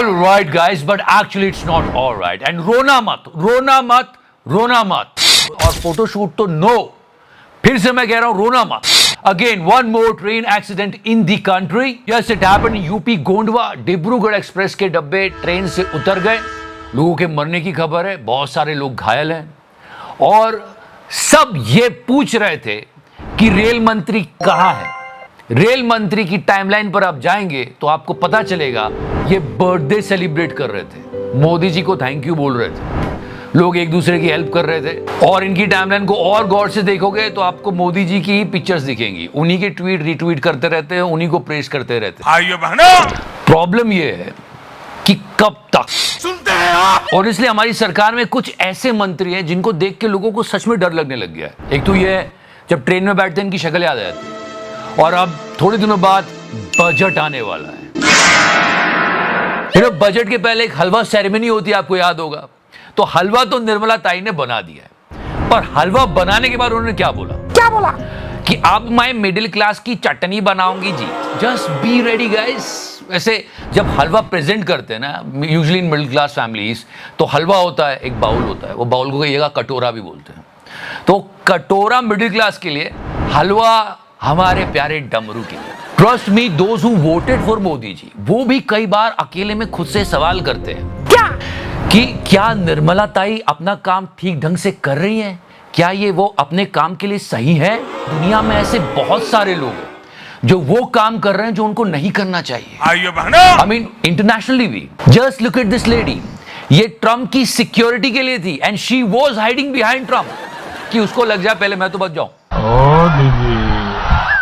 all right guys, but actually it's not all right. And रोना मत, रोना मत, रोना मत. और फोटोशूट तो नो. फिर से मैं कह रहा हूं रोना मत. Again, one more train accident in the country. Yes, it happened in UP Gondwa. Dibrugarh express के डब्बे ट्रेन से उतर गए. लोगों के मरने की खबर है. बहुत सारे लोग घायल हैं. और सब ये पूछ रहे थे कि रेल मंत्री कहां है. रेल मंत्री की टाइमलाइन पर आप जाएंगे तो आपको पता चलेगा ये बर्थडे सेलिब्रेट कर रहे थे. मोदी जी को थैंक यू बोल रहे थे. लोग एक दूसरे की हेल्प कर रहे थे. और इनकी टाइमलाइन को और गौर से देखोगे तो आपको मोदी जी की ही पिक्चर्स दिखेंगी. उन्हीं के ट्वीट रिट्वीट करते रहते हैं, उन्हीं को प्रेस करते रहते हैं. भाइयों बहनों, प्रॉब्लम ये है कि कब तक सुनते हैं आप. और इसलिए हमारी सरकार में कुछ ऐसे मंत्री हैं जिनको देख के लोगों को सच में डर लगने लग गया है. एक तो ये है, जब ट्रेन में बैठते हैं इनकी शक्ल याद आ जाती है. और अब थोड़े दिनों बाद बजट आने वाला है. बजट के पहले एक हलवा सेरेमनी होती है, आपको याद होगा. तो हलवा तो निर्मला ताई ने बना दिया है, पर हलवा बनाने के बाद उन्होंने क्या बोला कि अब मैं मिडिल क्लास की चटनी बनाऊंगी जी. Just be ready guys. वैसे जब हलवा प्रेजेंट करते हैं ना, usually in middle class families, तो हलवा होता है, एक बाउल होता है. वो बाउल को कई जगह कटोरा भी बोलते हैं. तो कटोरा मिडिल क्लास के लिए, हलवा हमारे प्यारे डमरू के लिए. Trust me, those who voted for Modi ji, वो भी कई बार अकेले में खुद से सवाल करते हैं कि क्या निर्मला ताई अपना काम ठीक ढंग से कर रही हैं? क्या ये वो अपने काम के लिए सही है? दुनिया में ऐसे बहुत सारे लोग हैं जो वो काम कर रहे हैं जो उनको नहीं करना चाहिए. भाइयों बहनों, आई मीन इंटरनेशनली भी. Just look at this lady. ये ट्रम्प की सिक्योरिटी के लिए थी and she was hiding behind Trump कि उसको लग जाए पहले मैं तो बच जाऊं.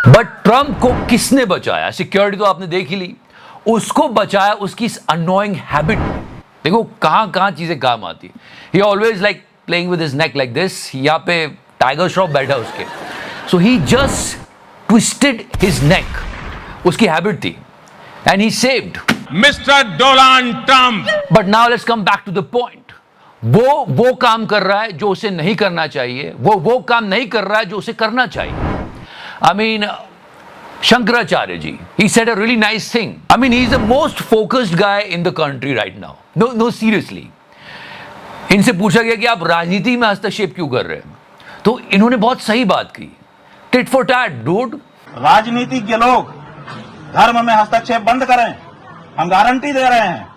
बट ट्रम्प को किसने बचाया? सिक्योरिटी तो आपने देख ही ली. उसको बचाया उसकी इस अनोइंग हैबिट. देखो कहां कहां चीजें काम आती है. He always like playing with his neck like this. यहाँ पे टाइगर श्रॉफ बैठा उसके. So he just twisted his neck. उसकी हैबिट थी and he saved mister Donald Trump. But now let's come back to the point. वो काम कर रहा है जो उसे नहीं करना चाहिए. वो काम नहीं कर रहा है जो उसे करना चाहिए. I mean, Shankaracharya ji, he said a really nice thing. I mean, he's the most focused guy in the country right now. No, seriously. इनसे पूछा गया कि आप राजनीति में हस्तक्षेप क्यों कर रहे हैं, तो इन्होंने बहुत सही बात की. Tit for tat, dude. राजनीतिज्ञ लोग धर्म में हस्तक्षेप बंद करें. हम गारंटी दे रहे हैं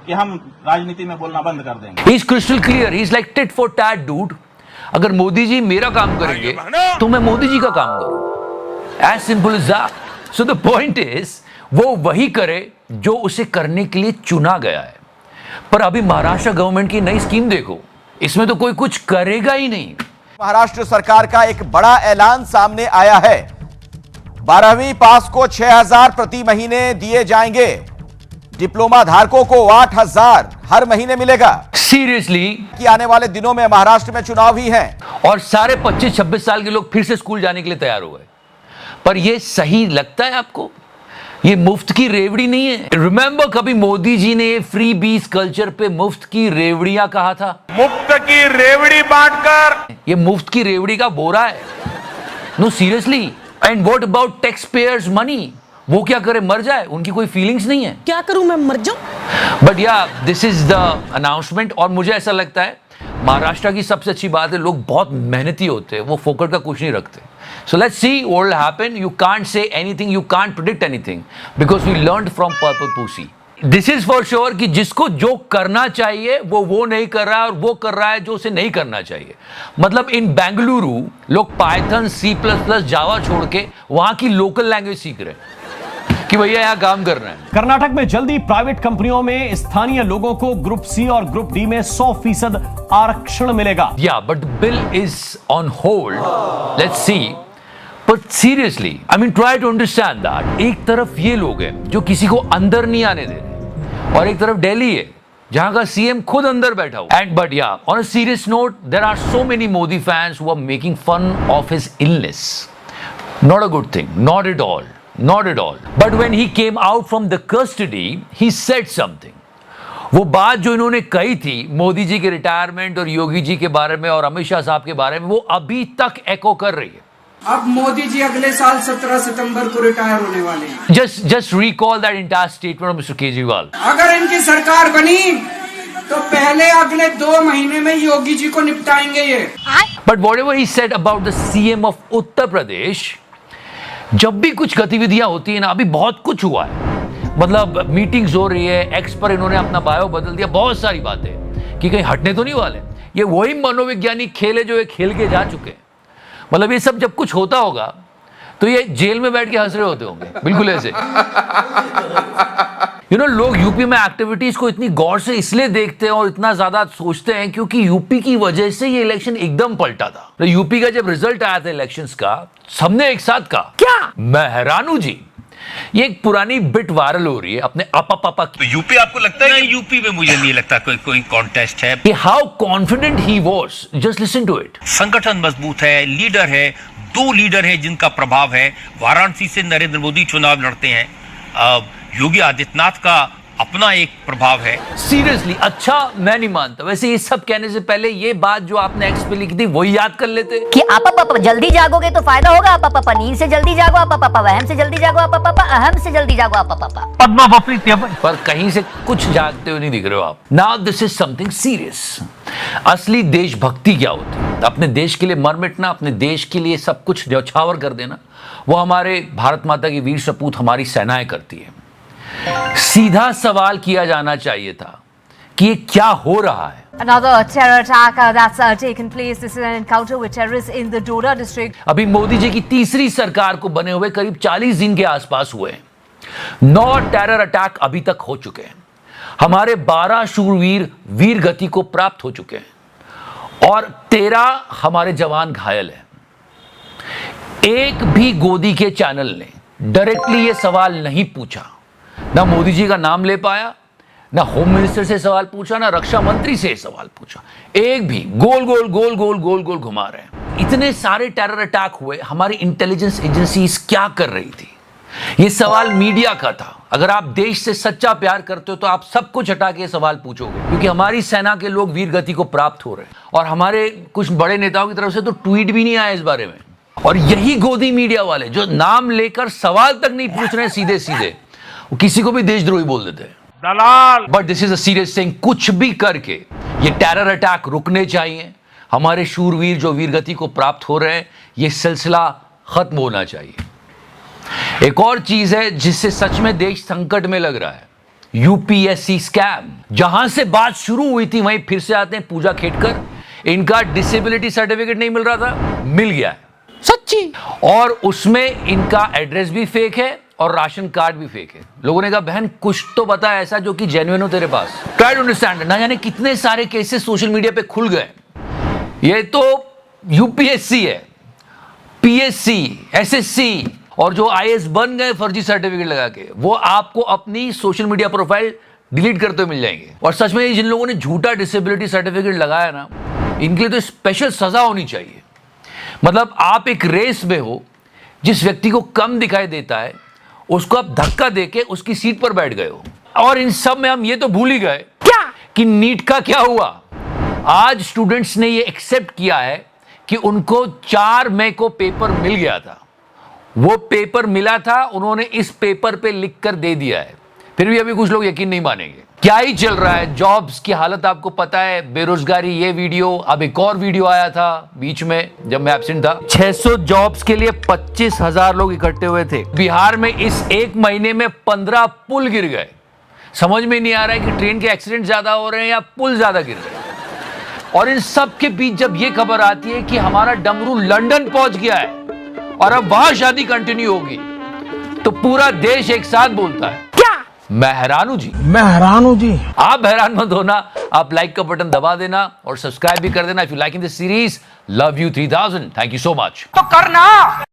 कि हम राजनीति में बोलना बंद कर देंगे. He's crystal clear. He's like tit for tat, dude. अगर मोदी जी मेरा काम करेंगे तो मैं मोदी जी का काम करूं. As simple as that. So the point is, वो वही करे जो उसे करने के लिए चुना गया है. पर अभी महाराष्ट्र गवर्नमेंट की नई स्कीम देखो, इसमें तो कोई कुछ करेगा ही नहीं. महाराष्ट्र सरकार का एक बड़ा ऐलान सामने आया है. 12वीं पास को 6,000 प्रति महीने दिए जाएंगे. डिप्लोमा धारकों को 8,000 हर महीने मिलेगा. सीरियसली. कि आने वाले दिनों में महाराष्ट्र में चुनाव ही हैं और सारे 25-26 साल के लोग फिर से स्कूल जाने के लिए तैयार हो गए. पर यह सही लगता है आपको? ये मुफ्त की रेवड़ी नहीं है. रिमेंबर, कभी मोदी जी ने फ्री बीस कल्चर पे मुफ्त की रेवड़ियां कहा था. मुफ्त की रेवड़ी बांटकर. ये मुफ्त की रेवड़ी का बोरा है. No seriously. And what about tax payers money? वो क्या करे, मर जाए? उनकी कोई फीलिंग्स नहीं है. क्या करूं, मैं मर जाऊं? बट या दिस इज द अनाउंसमेंट. और मुझे ऐसा लगता है महाराष्ट्र की सबसे अच्छी बात है, लोग बहुत मेहनती होते हैं, वो फोकट का कुछ नहीं रखते. So let's see what will happen. You can't say anything, you can't predict anything, because we learned from purple pussy. This is for sure कि जिसको जो करना चाहिए वो नहीं कर रहा है, और वो कर रहा है जो उसे नहीं करना चाहिए. मतलब इन बेंगलुरु लोग पाइथन, C++, जावा छोड़ के वहां की लोकल लैंग्वेज सीख रहे हैं कि भैया यहां काम कर रहे हैं. कर्नाटक में जल्दी प्राइवेट कंपनियों में स्थानीय लोगों को ग्रुप सी और ग्रुप डी में 100% आरक्षण मिलेगा. Yeah but bill is on hold. Let's see. But seriously, I mean try to understand that. एक तरफ ये लोग हैं जो किसी को अंदर नहीं आने दे रहे, और एक तरफ दिल्ली है जहां का सीएम खुद अंदर बैठा हुआ. And but yeah on a serious note, there are so many Modi fans who are making fun of his illness. Not a good thing, not at all. Not at all. But when he came out from the custody, he said something. वो बात जो इन्होंने कही थी मोदी जी के retirement और योगी जी के बारे में और अमित शाह साहब के बारे में, वो अभी तक एको कर रही है. अब मोदी जी अगले साल 17 सितंबर को रिटायर होने वाले हैं। Just recall that entire statement of Mr. Kejriwal. अगर इनकी सरकार बनी तो पहले अगले 2 महीने में योगी जी को निपटाएंगे ये। But whatever he said about the CM of Uttar Pradesh, जब भी कुछ गतिविधियां होती है ना, अभी बहुत कुछ हुआ है, मतलब मीटिंग्स हो रही है, एक्स पर इन्होंने अपना बायो बदल दिया, बहुत सारी बातें कि कहीं हटने तो नहीं वाले। ये वही मनोवैज्ञानिक खेल है जो ये खेल के जा चुके हैं। मतलब ये सब जब कुछ होता होगा तो ये जेल में बैठ के हंस रहे होते होंगे, बिल्कुल ऐसे। लोग यूपी में एक्टिविटीज को इतनी गौर से इसलिए देखते हैं और इतना ज्यादा सोचते हैं क्योंकि यूपी की वजह से ये इलेक्शन एकदम पलटा था। तो यूपी का जब रिजल्ट आया था इलेक्शंस का, सबने एक साथ कहा क्या, मैं हैरान हूं जी। ये एक पुरानी बिट वायरल हो रही है अपने आपा पापा की। तो यूपी आपको लगता है? यूपी में मुझे नहीं लगता कोई कॉन्टेस्ट है। How confident he was, just listen to it. संगठन मजबूत है, लीडर है, 2 लीडर है जिनका प्रभाव है। वाराणसी से नरेंद्र मोदी चुनाव लड़ते हैं, योगी आदित्यनाथ का अपना एक प्रभाव है। सीरियसली, अच्छा मैं नहीं मानता। वैसे ये सब कहने से पहले ये बात जो आपने एक्स पे लिखी थी वही याद कर लेते कि आप जल्दी जागोगे तो फायदा होगा। आप नींद से जल्दी जागो, आप वहम से जल्दी जागो, आप अहम से जल्दी जागो, आप पर कहीं से कुछ जागते हुए नहीं दिख रहे हो आप। Now this is something serious. असली देशभक्ति क्या होती है? अपने देश के लिए मर मिटना, अपने देश के लिए सब कुछ न्यौछावर कर देना, वो हमारे भारत माता की वीर सपूत हमारी सेनाएं करती है। सीधा सवाल किया जाना चाहिए था कि ये क्या हो रहा है। Another terror attack that's taken place. This is an encounter with terrorists in the Doda district. अभी मोदी जी की तीसरी सरकार को बने हुए करीब 40 दिन के आसपास हुए हैं। 9 टेरर अटैक अभी तक हो चुके हैं। हमारे 12 शूरवीर वीर गति को प्राप्त हो चुके हैं और 13 हमारे जवान घायल हैं। एक भी गोदी के चैनल ने डायरेक्टली ये सवाल नहीं पूछा, ना मोदी जी का नाम ले पाया, ना होम मिनिस्टर से सवाल पूछा, ना रक्षा मंत्री से सवाल पूछा। एक भी गोल गोल गोल गोल गोल गोल घुमा रहे हैं। इतने सारे टेरर अटैक हुए, हमारी इंटेलिजेंस एजेंसीज क्या कर रही थी? ये सवाल मीडिया का था। अगर आप देश से सच्चा प्यार करते हो तो आप सब कुछ हटा के सवाल पूछोगे, क्योंकि हमारी सेना के लोग वीर गति को प्राप्त हो रहे हैं और हमारे कुछ बड़े नेताओं की तरफ से तो ट्वीट भी नहीं आया इस बारे में। और यही गोदी मीडिया वाले जो नाम लेकर सवाल तक नहीं पूछ रहे हैं, सीधे सीधे वो किसी को भी देशद्रोही बोल देते हैं। दलाल। But this is a serious thing. कुछ भी करके ये टेरर अटैक रुकने चाहिए। हमारे शूरवीर जो वीरगति को प्राप्त हो रहे हैं, ये सिलसिला खत्म होना चाहिए। एक और चीज है जिससे सच में देश संकट में लग रहा है, यूपीएससी स्कैम। जहां से बात शुरू हुई थी वहीं फिर से आते हैं पूजा खेटकर। इनका डिसेबिलिटी सर्टिफिकेट नहीं मिल रहा था, मिल गया है, सच्ची। और उसमें इनका एड्रेस भी फेक है और राशन कार्ड भी फेक है। लोगों ने कहा बहन कुछ तो बता ऐसा जो कि जेन्युइन हो तेरे पास। Try to understand. ना जाने कितने सारे केसेस सोशल मीडिया पे खुल गए। ये तो यूपीएससी है, पीएससी, एसएससी और जो आईएएस बन गए फर्जी सर्टिफिकेट लगा के, वो आपको अपनी सोशल मीडिया प्रोफाइल डिलीट करते हुए मिल जाएंगे। और सच में जिन लोगों ने झूठा डिसेबिलिटी सर्टिफिकेट लगाया ना, इनके लिए तो स्पेशल सजा होनी चाहिए। मतलब आप एक रेस में हो, जिस व्यक्ति को कम दिखाई देता है उसको आप धक्का देके उसकी सीट पर बैठ गए हो। और इन सब में हम ये तो भूल ही गए क्या कि नीट का क्या हुआ। आज स्टूडेंट्स ने ये एक्सेप्ट किया है कि उनको 4 मई को पेपर मिल गया था। वो पेपर मिला था, उन्होंने इस पेपर पे लिख कर दे दिया है। फिर भी अभी कुछ लोग यकीन नहीं मानेंगे। क्या ही चल रहा है, जॉब्स की हालत आपको पता है, बेरोजगारी। ये वीडियो, अब एक और वीडियो आया था बीच में जब मैं एब्सेंट था। 600 जॉब्स के लिए 25,000 लोग इकट्ठे हुए थे। बिहार में इस 1 महीने में 15 पुल गिर गए। समझ में नहीं आ रहा है कि ट्रेन के एक्सीडेंट ज्यादा हो रहे हैं या पुल ज्यादा गिर रहे हैं। और इन सब के बीच जब ये खबर आती है कि हमारा डमरू लंदन पहुंच गया है और अब वहां शादी कंटिन्यू होगी, तो पूरा देश एक साथ बोलता है क्या, मैं हैरान हूं जी। मैं हैरान हूं जी। आप हैरान मत होना, आप लाइक का बटन दबा देना और सब्सक्राइब भी कर देना। If you like in this series, love you 3000। Thank you so much. तो करना।